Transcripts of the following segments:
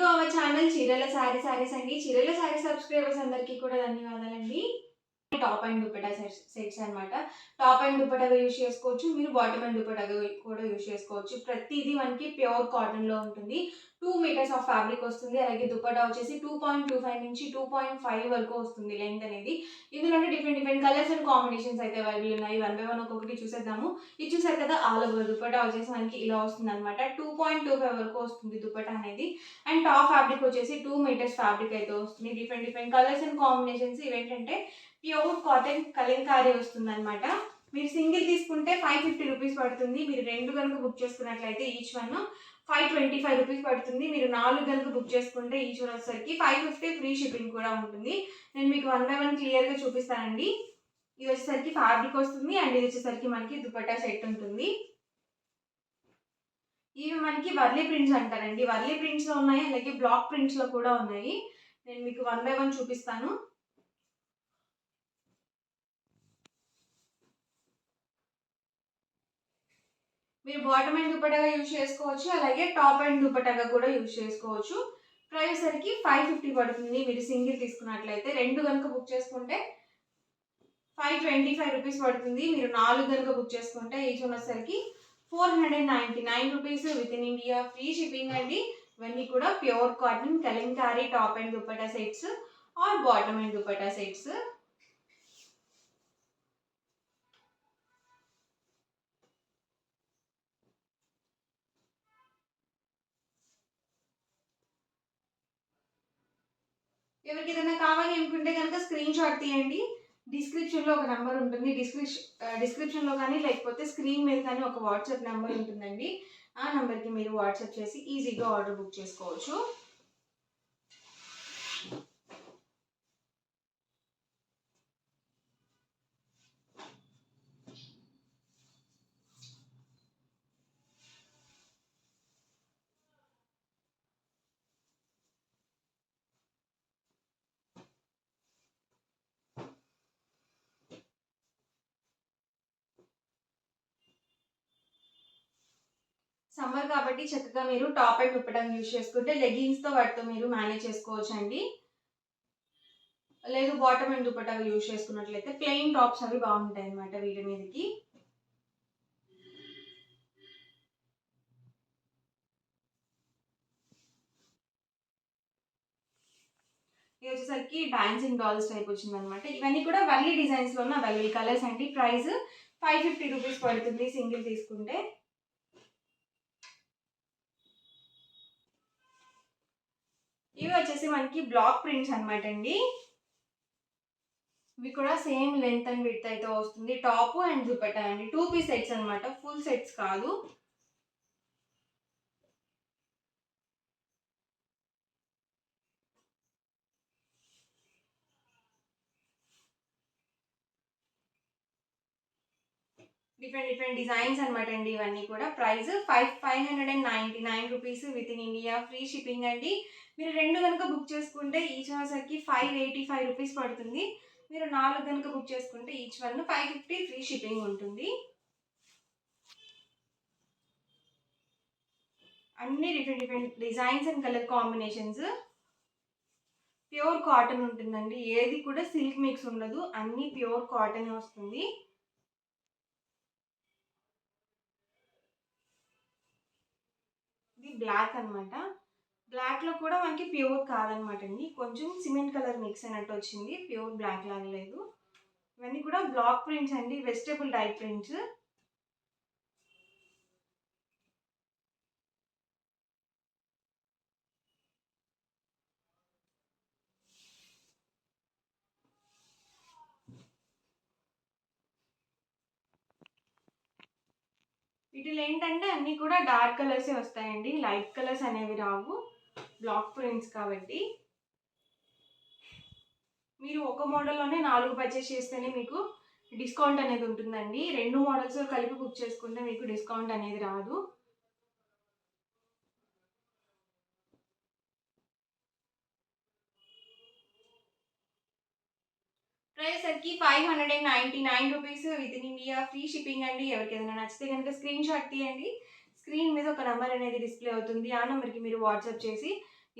Our channel చీరల సారీస్ అండి. చీరల సారీ సబ్స్క్రైబర్స్ అందరికీ కూడా ధన్యవాదాలండి. టాప్ అండ్ దుపట్టా సెట్స్ అనమాట. టాప్ అండ్ దుపట్టాగా యూజ్ చేసుకోవచ్చు. మీరు బాటమ్ అండ్ దుపట్టాగా కూడా యూజ్ చేసుకోవచ్చు. ప్రతిదీ మనకి ప్యూర్ కాటన్లో ఉంటుంది. 2 మీటర్స్ ఆఫ్ ఫ్యాబ్రిక్ వస్తుంది. అలాగే దుపట్టా వచ్చేసి 2.25 నుంచి 2.5 వరకు వస్తుంది లెంత్ అనేది. ఇందులోనే డిఫరెంట్ కలర్స్ అండ్ కాంబినేషన్స్ అయితే అవైలబుల్ ఉన్నాయి. వన్ బై వన్ ఒక్కొక్కటి చూసేద్దాము. ఇది చూసారు కదా, ఆల్ ఓవర్ దుపట్టా వచ్చేసి మనకి ఇలా వస్తుంది అనమాట. 2.25 వరకు వస్తుంది దుపట్టా అనేది. అండ్ టాప్ ఫ్యాబ్రిక్ వచ్చేసి 2 మీటర్స్ ఫ్యాబ్రిక్ అయితే వస్తుంది. డిఫరెంట్ కలర్స్ అండ్ కాంబినేషన్స్ ఇవేంటంటే ప్యూర్ కాటన్ కలంకారీ వస్తుంది అనమాట. మీరు సింగిల్ తీసుకుంటే 550 రూపీస్ పడుతుంది. మీరు 2 కనుక బుక్ చేసుకున్నట్లయితే ఈచ్ వన్ 525 రూపీస్ పడుతుంది. మీరు 4 కనుక బుక్ చేసుకుంటే ఈచ్ వన్ వచ్చేసరికి 550 ఫ్రీ షిప్పింగ్ కూడా ఉంటుంది. నేను మీకు వన్ బై వన్ క్లియర్గా చూపిస్తానండి. ఇది వచ్చేసరికి ఫ్యాబ్రిక్ వస్తుంది అండ్ ఇది వచ్చేసరికి మనకి దుపట్టా సెట్ ఉంటుంది. ఇవి మనకి వర్లీ ప్రింట్స్ అంటారండి. వర్లీ ప్రింట్స్లో ఉన్నాయి, అలాగే బ్లాక్ ప్రింట్స్లో కూడా ఉన్నాయి. నేను మీకు వన్ బై వన్ చూపిస్తాను. మీరు బాటమ్ అండ్ దుపట్టాగా యూజ్ చేసుకోవచ్చు, అలాగే టాప్ అండ్ దుపట్టాగా కూడా యూజ్ చేసుకోవచ్చు. ప్రైస్ సరికి 550 పడుతుంది. మీరు సింగిల్ తీసుకున్నట్లయితే 2 కనుక బుక్ చేసుకుంటే 525 రూపీస్ పడుతుంది. మీరు 4 కనుక బుక్ చేసుకుంటే ఈచ్ వచ్చేసరికి 499 rupees with in India free shipping అండి. ఇవన్నీ కూడా pure cotton Kalamkari top and dupatta sets or bottom and dupatta sets. ఎవరికి ఏదైనా కావాలి అనుకుంటే కనుక స్క్రీన్ షాట్ తీయండి. డిస్క్రిప్షన్లో ఒక నెంబర్ ఉంటుంది. డిస్క్రిప్షన్లో కానీ లేకపోతే స్క్రీన్ మీద కానీ ఒక వాట్సాప్ నెంబర్ ఉంటుందండి. ఆ నెంబర్కి మీరు వాట్సాప్ చేసి ఈజీగా ఆర్డర్ బుక్ చేసుకోవచ్చు. సమ్మర్ కాబట్టి చక్కగా మీరు టాప్ అండ్ దుపట్టా యూజ్ చేసుకుంటే లెగిన్స్తో వాటితో మీరు మేనేజ్ చేసుకోవచ్చు అండి. లేదు బాటమ్ అండ్ దుపట్టా యూజ్ చేసుకున్నట్లయితే ప్లెయిన్ టాప్స్ అవి బాగుంటాయి అన్నమాట వీటి మీదకి. ఇది వచ్చేసరికి డాన్సింగ్ డాల్స్ టైప్ వచ్చింది అనమాట. ఇవన్నీ కూడా వర్లీ డిజైన్స్లో ఉన్న అవైలబుల్ కలర్స్ అండి. ప్రైస్ 550 రూపీస్ పడుతుంది సింగిల్ తీసుకుంటే. ఇవి వచ్చేసి మనకి బ్లాక్ ప్రింట్స్ అనమాట అండి. ఇవి కూడా సేమ్ లెంత్ అండ్ విడ్త్ అయితే వస్తుంది. టాప్ అండ్ దుపట్టా అండి. 2 పీస్ సెట్స్ అనమాట, ఫుల్ సెట్స్ కాదు. డిఫరెంట్ డిజైన్స్ అనమాట అండి. ఇవన్నీ కూడా price 599 rupees with in India free shipping అండి. మీరు 2 కనుక బుక్ చేసుకుంటే ఈచ్ వచ్చేసరికి 585 రూపీస్ పడుతుంది. మీరు 4 కనుక బుక్ చేసుకుంటే ఈచ్ వన్ 550 ఫ్రీ షిప్పింగ్ ఉంటుంది. అన్ని different designs and colour combinations. Pure cotton ఉంటుందండి. ఏది కూడా సిల్క్ మిక్స్ ఉండదు, అన్ని ప్యూర్ కాటన్ వస్తుంది. ఇది బ్లాక్ అనమాట. బ్లాక్లో కూడా మనకి ప్యూర్ కాదనమాట అండి, కొంచెం సిమెంట్ కలర్ మిక్స్ అయినట్టు వచ్చింది. ప్యూర్ బ్లాక్ లాగా లేదు. ఇవన్నీ కూడా బ్లాక్ ప్రింట్స్ అండి, వెజిటబుల్ టైప్ ప్రింట్స్. వీటిలో ఏంటంటే అన్నీ కూడా డార్క్ కలర్సే వస్తాయండి, లైట్ కలర్స్ అనేవి రావు, బ్లాక్ ప్రింట్స్ కాబట్టి. మీరు ఒక మోడల్లోనే 4 పర్చేస్ చేస్తేనే మీకు డిస్కౌంట్ అనేది ఉంటుందండి. 2 మోడల్స్ కలిపి బుక్ చేసుకుంటే మీకు డిస్కౌంట్ అనేది రాదు. ప్రైస్ సరికి 599 rupees with in India free shipping అండి. ఎవరికి ఏదైనా నచ్చితే కనుక స్క్రీన్ షాట్ తీయండి. స్క్రీన్ మీద ఒక నెంబర్ అనేది డిస్ప్లే అవుతుంది. ఆ నెంబర్కి మీరు వాట్సాప్ చేసి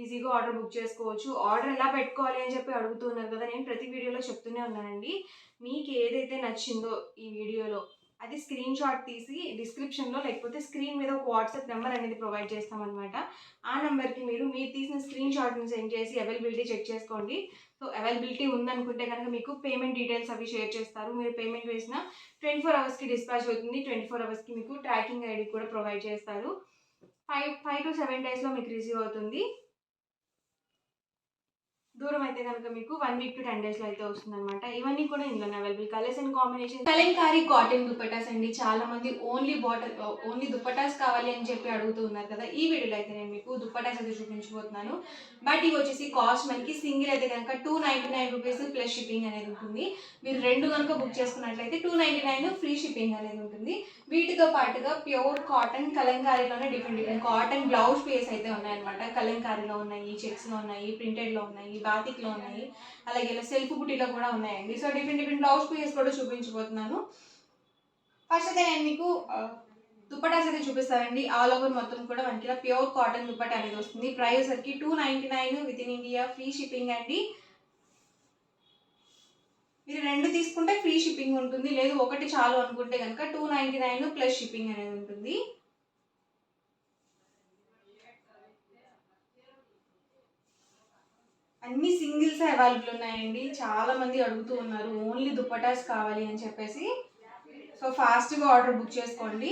ఈజీగా ఆర్డర్ బుక్ చేసుకోవచ్చు. ఆర్డర్ ఎలా పెట్టుకోవాలి అని చెప్పి అడుగుతున్నారు కదా, నేను ప్రతి వీడియోలో చెప్తూనే ఉన్నానండి. మీకు ఏదైతే నచ్చిందో ఈ వీడియోలో అది స్క్రీన్ షాట్ తీసి డిస్క్రిప్షన్లో లేకపోతే స్క్రీన్ మీద ఒక వాట్సాప్ నెంబర్ అనేది ప్రొవైడ్ చేస్తామన్నమాట. ఆ నెంబర్కి మీరు తీసిన స్క్రీన్ షాట్ని సెండ్ చేసి అవైలబిలిటీ చెక్ చేసుకోండి. సో అవైలబిలిటీ ఉందనుకుంటే కనుక మీకు పేమెంట్ డీటెయిల్స్ అవి షేర్ చేస్తారు. మీరు పేమెంట్ వేసిన 24 అవర్స్కి డిస్పాచ్ అవుతుంది. 24 అవర్స్కి మీకు ట్రాకింగ్ ఐడి కూడా ప్రొవైడ్ చేస్తారు. 5 to 7 డేస్లో మీకు రిసీవ్ అవుతుంది. దూరం అయితే కనుక మీకు 1 week to 10 daysలో అయితే వస్తుందన్నమాట. ఇవన్నీ కూడా ఇందులో available. Colours and combination Kalamkari cotton dupattas అండి. చాలా మంది ఓన్లీ దుపట్టాస్ కావాలి అని చెప్పి అడుగుతూ ఉన్నారు కదా. ఈ వీడియోలో అయితే నేను మీకు దుపట్టాస్ అయితే చూపించబోతున్నాను. బట్ ఇవి వచ్చేసి కాస్ట్ మనకి సింగిల్ అయితే కనుక 299 రూపీస్ ప్లస్ షిప్పింగ్ అనేది ఉంటుంది. మీరు రెండు కనుక బుక్ చేసుకున్నట్లయితే 299 ఫ్రీ షిప్పింగ్ అనేది ఉంటుంది. వీటితో పాటుగా ప్యూర్ కాటన్ కలంకారీలోనే డిఫరెంట్ కాటన్ బ్లౌజ్ పీస్ అయితే ఉన్నాయన్నమాట. కలంకారీలో ఉన్నాయి, చెక్స్లో ఉన్నాయి, ప్రింటెడ్లో ఉన్నాయి, బాతిక్లో ఉన్నాయి, అలాగే ఇలా సెల్ఫ్ బుటీలో కూడా ఉన్నాయండి. సో డిఫరెంట్ బ్లౌజ్ పీసెస్ కూడా చూపించబోతున్నాను. ఫస్ట్ అయితే నేను మీకు దుపట్టాస్ అయితే చూపిస్తానండి. ఆల్ ఓవర్ మొత్తం కూడా మనకి ఇలా ప్యూర్ కాటన్ దుపట్టా అనేది వస్తుంది. ప్రైస్ వచ్చరికి 299 with in India, free shipping అండి. మీరు రెండు తీసుకుంటే ఫ్రీ షిప్పింగ్ ఉంటుంది, లేదు ఒకటి చాలు అనుకుంటే కనుక 299 ప్లస్ షిప్పింగ్ అనేది ఉంటుంది. అన్ని సింగిల్స్ అవైలబుల్ ఉన్నాయండి. చాలా మంది అడుగుతూ ఉన్నారు ఓన్లీ దుపటాస్ కావాలి అని చెప్పేసి. సో ఫాస్ట్గా ఆర్డర్ బుక్ చేసుకోండి.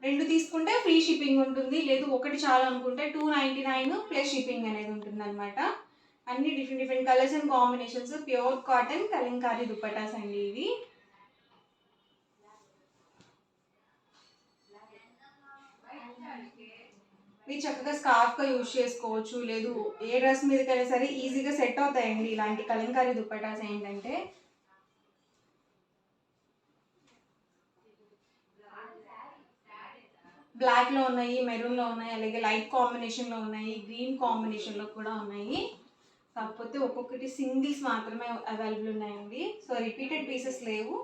రెండు తీసుకుంటే ఫ్రీ షిప్పింగ్ ఉంటుంది, లేదు ఒకటి చాలు అనుకుంటే 299 ప్లస్ షిప్పింగ్ అనేది ఉంటుంది అనమాట. అన్ని different colours and combinations, pure cotton Kalamkari dupattas అండి ఇవి. మీరు చక్కగా స్కార్ఫ్గా యూజ్ చేసుకోవచ్చు, లేదు ఏ డ్రెస్ మీదకైనా సరే ఈజీగా సెట్ అవుతాయండి ఇలాంటి కలంకారీ దుపట్టాస్. ఏంటంటే బ్లాక్లో ఉన్నాయి, మెరూన్లో ఉన్నాయి, అలాగే లైట్ కాంబినేషన్లో ఉన్నాయి, గ్రీన్ కాంబినేషన్లో కూడా ఉన్నాయి. కాకపోతే ఒక్కొక్కటి సింగిల్స్ మాత్రమే అవైలబుల్ ఉన్నాయండి. సో రిపీటెడ్ పీసెస్ లేవు.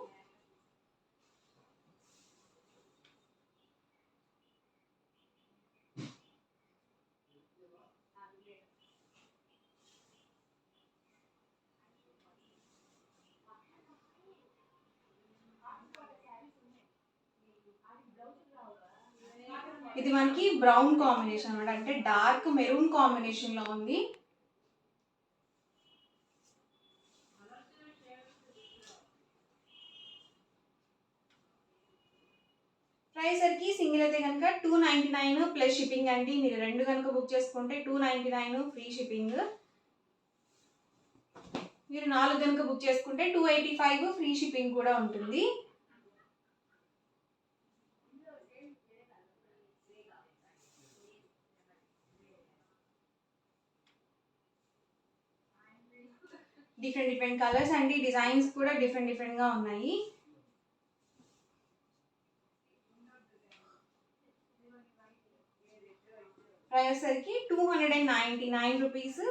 ఇది మనకి బ్రౌన్ కాంబినేషన్ అనమాట, అంటే డార్క్ మెరూన్ కాంబినేషన్లో ఉంది. ప్రైస్ సరికి సింగిల్ అయితే కనుక 299 ప్లస్ షిప్పింగ్ అండి. మీరు రెండు కనుక బుక్ చేసుకుంటే 299 ఫ్రీ షిప్పింగ్. మీరు 4 కనుక బుక్ చేసుకుంటే 285 ఫ్రీ షిప్పింగ్ కూడా ఉంటుంది. డిఫరెంట్ కలర్స్ అండి, డిజైన్స్ కూడా డిఫరెంట్గా ఉన్నాయి. ప్రైస్ సరికి 299 రూపీస్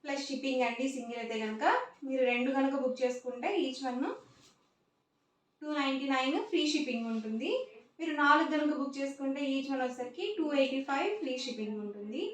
ప్లస్ షిప్పింగ్ అండి. సింగిల్ అయితే కనుక మీరు రెండు కనుక బుక్ చేసుకుంటే ఈచ్ వన్ 299 ఫ్రీ షిప్పింగ్ ఉంటుంది. మీరు 4 కనుక బుక్ చేసుకుంటే ఈచ్ వన్ వచ్చేసరికి 285 ఫ్రీ షిప్పింగ్ ఉంటుంది.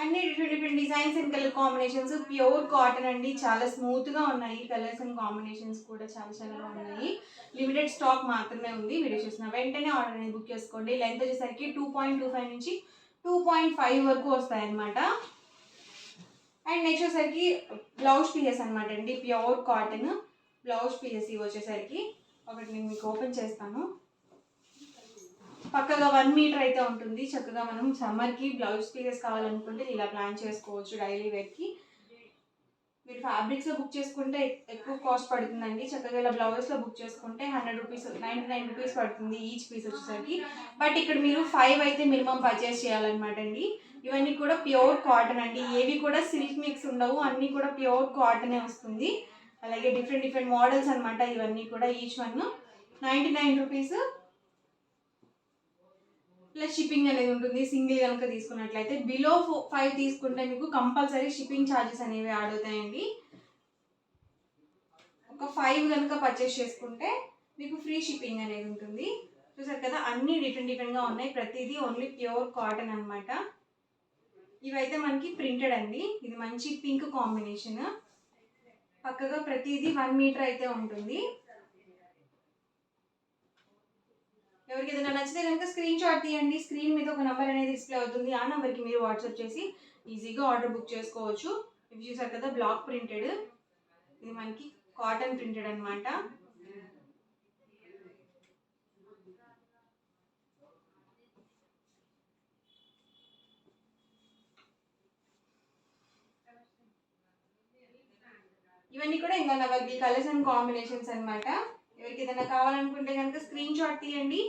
అన్ని different designs and colour combinations, pure cotton అండి. చాలా స్మూత్గా ఉన్నాయి. కలర్స్ అండ్ కాంబినేషన్స్ కూడా చాలా ఉన్నాయి. లిమిటెడ్ స్టాక్ మాత్రమే ఉంది. వీడియో చూసిన వెంటనే ఆర్డర్ అనేది బుక్ చేసుకోండి. లెంత్ వచ్చేసరికి 2.25 నుంచి 2.5 వరకు వస్తాయన్నమాట. అండ్ నెక్స్ట్ వచ్చేసరికి బ్లౌజ్ పీసెస్ అనమాట అండి. ప్యూర్ కాటన్ బ్లౌజ్ పీసెస్ ఇవి వచ్చేసరికి ఒకటి నేను మీకు ఓపెన్ చేస్తాను. పక్కగా 1 మీటర్ అయితే ఉంటుంది. చక్కగా మనం సమ్మర్కి బ్లౌజ్ పీసెస్ కావాలనుకుంటే ఇలా ప్లాన్ చేసుకోవచ్చు డైలీ వేర్కి. మీరు ఫ్యాబ్రిక్స్లో బుక్ చేసుకుంటే ఎక్కువ కాస్ట్ పడుతుందండి. చక్కగా ఇలా బ్లౌజెస్లో బుక్ చేసుకుంటే 100 రూపీస్ 99 రూపీస్ పడుతుంది ఈచ్ పీస్ వచ్చేసరికి. బట్ ఇక్కడ మీరు 5 అయితే మినిమం పర్చేస్ చేయాలన్నమాట అండి. ఇవన్నీ కూడా ప్యూర్ కాటన్ అండి. ఏవి కూడా సిల్క్ మిక్స్ ఉండవు, అన్నీ కూడా ప్యూర్ కాటనే వస్తుంది. అలాగే డిఫరెంట్ మోడల్స్ అనమాట. ఇవన్నీ కూడా each one 99 rupees plus shipping అనేది ఉంటుంది. సింగిల్ కనుక తీసుకున్నట్లయితే బిలో 5 తీసుకుంటే మీకు కంపల్సరీ షిప్పింగ్ ఛార్జెస్ అనేవి యాడ్ అవుతాయండి. ఒక 5 కనుక పర్చేస్ చేసుకుంటే మీకు ఫ్రీ షిప్పింగ్ అనేది ఉంటుంది. చూసారు కదా, అన్నీ డిఫరెంట్గా ఉన్నాయి. ప్రతిదీ ఓన్లీ ప్యూర్ కాటన్ అనమాట. ఇవైతే మనకి ప్రింటెడ్ అండి. ఇది మంచి పింక్ కాంబినేషన్. పక్కగా ప్రతిదీ 1 మీటర్ అయితే ఉంటుంది. ఎవరికి ఏదైనా నచ్చితే కనుక స్క్రీన్ షాట్ తీయండి. స్క్రీన్ మీద ఒక నెంబర్ అనేది డిస్ప్లే అవుతుంది. ఆ నెంబర్కి మీరు వాట్సాప్ చేసి ఈజీగా ఆర్డర్ బుక్ చేసుకోవచ్చు. ఇవి చూసారు కదా, బ్లాక్ ప్రింటెడ్. ఇది మనకి కాటన్ ప్రింటెడ్ అనమాట. ఇవన్నీ కూడా ఇంకా అవైలబుల్ కలర్స్ అండ్ కాంబినేషన్స్ అనమాట. ఎవరికి ఏదైనా కావాలనుకుంటే కనుక స్క్రీన్ షాట్ తీయండి.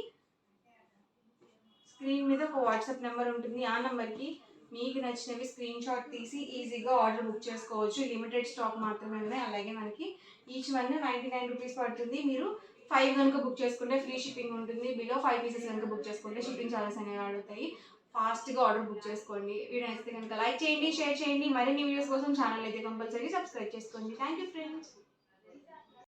స్క్రీన్ మీద ఒక వాట్సాప్ నెంబర్ ఉంటుంది. ఆ నెంబర్కి మీకు నచ్చినవి స్క్రీన్ షాట్ తీసి ఈజీగా ఆర్డర్ బుక్ చేసుకోవచ్చు. లిమిటెడ్ స్టాక్ మాత్రమే ఉన్నాయి. అలాగే మనకి ఈచ్ వన్ 99 రూపీస్ పడుతుంది. మీరు 5 కనుక బుక్ చేసుకుంటే ఫ్రీ షిప్పింగ్ ఉంటుంది. బిలో 5 పీసెస్ కనుక బుక్ చేసుకుంటే షిప్పింగ్ ఛార్జెస్ అనేవి అడుగుతాయి. ఫాస్ట్గా ఆర్డర్ బుక్ చేసుకోండి. వీడియో నచ్చితే కనుక లైక్ చేయండి, షేర్ చేయండి. మరిన్ని వీడియోస్ కోసం ఛానల్ అయితే కంపల్సరీ సబ్స్క్రైబ్ చేసుకోండి. Thank you friends.